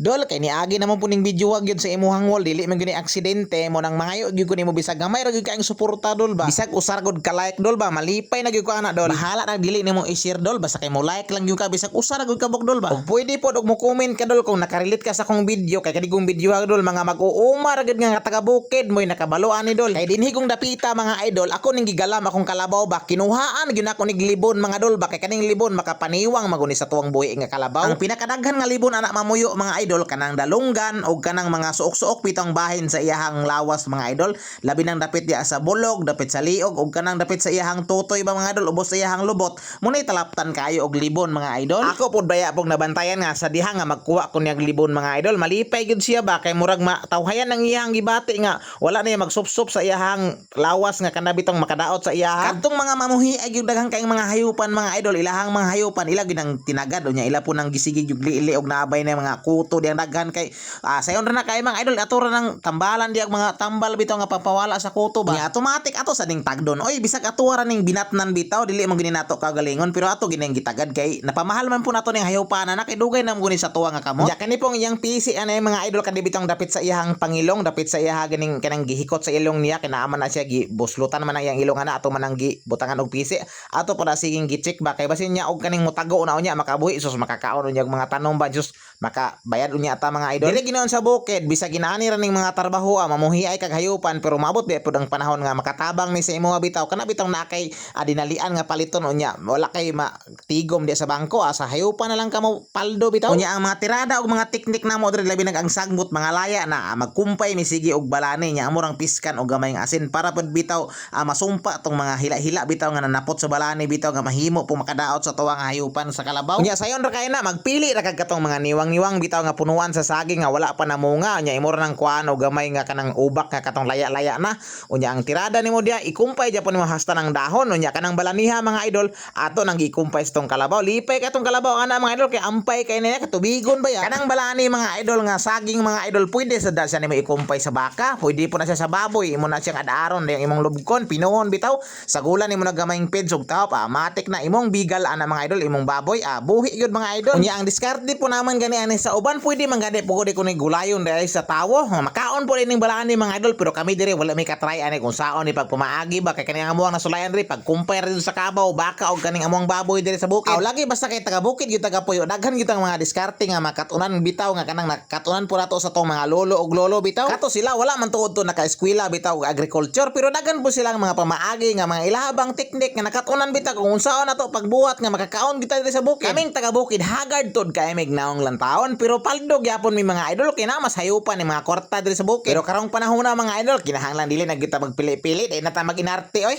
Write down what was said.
Dol kay niagi naman puning video wag yun sa imuhang wall dili man gyud ni aksidente mo nang mangayo gyud ko nimo bisag gamay ra gyud kaayong suporta dol ba. Bisag usar gud ka like dol ba malipay na gyud ko ana dol. Bahala na dili nimo i-share dol basta kay mo like lang gyud ka bisag usar ra gyud ka bok dol ba. Ug pwede pod og mo comment ka dol kung nakarelate ka sa akong video kay kadigong video ha dol mga mag-uuma ra gyud nga taga bukid moy nakabalo ani dol. Kay dinhi kong dapita mga idol ako ning gigalam akong kalabaw ba kinuhaan gyud ako nig libon mga dol ba kay kaning libon makapaniwang maguni sa tuwang buhi nga kalabaw. Ang pinakadaghan nga libon ana mamuyo mga idol kanang dalong o kanang mga suok-suok pitong bahin sa iyahang lawas mga idol labi nang dapit diya sa bulog dapit sa liog o kanang dapit sa iyahang tutoy ba mga idol ubos sa iyahang lubot munay talaptan kayo og libon mga idol. Ako pod baya pog nabantayan nga sa diha nga magkuha ko niyang libon mga idol malipay gyud siya ba kay murag matawhayan ng iyahang gibati nga wala na magsupsup sa iyahang lawas nga kanabitong makadaot sa iyaha. Kadtong mga mamuhi ay gyud daghang kaayong mga hayupan mga idol ilahang mga hayupan ila gyud ang tinagad unya ila po nang gisigig gyud liili og naabay na mga kuto diyang daghan kay sayon ra na kay mga idol ato ra nang tambalan diag mga tambal bitaw nga papawala sa kuto ba. Automatic ato sa ding tagdon. Oy bisag ato ra ning binatnan bitaw dili man gini nato kagalingon pero ato gining gitagad kay napamahal man po nato ning hayupanan na kay dugay na mo guni sa tuwa nga kamot. Ya kani pong iyang PC anay mga idol kadi bitong dapit sa iyahang pangilong dapit sa iyaha ganing kanang gihikot sa ilong niya kinaaman na siya gibuslutan man ang iyang ilong ana ato man ang gibutangan og PC ato para siging gi-check ba kay basin niya og kaning mutago na unya makabuhi sus makakaon unya mga tanom ba sus makabayad unya ata mga idol. Dili ginoon sa bukid bisa ginaani ra ning mga trabaho mamuhi ay kag hayupan pero mabot di pud ang panahon nga makatabang ni sa imo bitaw kana bitaw na kay dinalian nga paliton unya wala kay matigom di sa bangko sa hayupan na lang kamo paldo bitaw unya ang mga tirada og mga teknik namo diri labi nag ang sagmot mga laya na magkumpay ni sige og balani nya amurang piskan og gamay nga asin para pud bitaw masumpa tong mga hila-hila bitaw nga nanapot sa balani bitaw nga mahimo po makadaot sa tuwang hayupan sa kalabaw. Unya sayon ra kay na magpili ra kag katong mga niwang-niwang bitaw nga punuan sa saging nga wala pa namunga unya imo ra nang kuan og gamay nga kanang ubak nga katong laya-laya na unya ang tirada nimo diya ikumpay japon nimo hasta ng dahon unya kanang balaniha mga idol ato nang gikumpay sa tong kalabaw lipay katong kalabaw ana mga idol kay ampay kay niya katubigon ba ya kanang balani mga idol nga saging mga idol pwede sa da siya nimo ikumpay sa baka pwede po na siya sa baboy imo na siyang adaaron yung imong lubkon pinuhon bitaw sa gulan nimo nagamayng peds ug tao matik na imong bigal ana mga idol imong baboy buhi gyud mga idol unya ang diskarte po naman gani ani sa uban pwede man gani po ko ni gulayon dahil sa tawo makaon po ning balani mga idol pero kami dire wala may katry ani kung saon ni pagpumaagi ba kay kaning amuang nasulayan ri pagkumpay ra sa kabaw baka og kaning amuang baboy dire sa bukid lagi basta kay taga bukid gyud taga puyo daghan gyud ang mga diskarte nga makatunan bitaw nga kanang nakatunan po nato sa tong mga lolo og lolo bitaw kato sila wala man tuod to naka-eskwela bitaw og agriculture pero daghan po silang mga pamaagi nga mga ilahabang teknik nga nakatunan bitaw kung saon nato pagbuhat nga makakaon kita dire sa bukid. Kaming taga bukid hagard tod kay mig naong lantawon pero paldo gyapon mi mga idol kay na mas hayupan ni mga kwarta dire sa bukid pero karong panahon na mga idol kinahanglan dili na kita magpili-pili dahil na ta mag-inarte oy.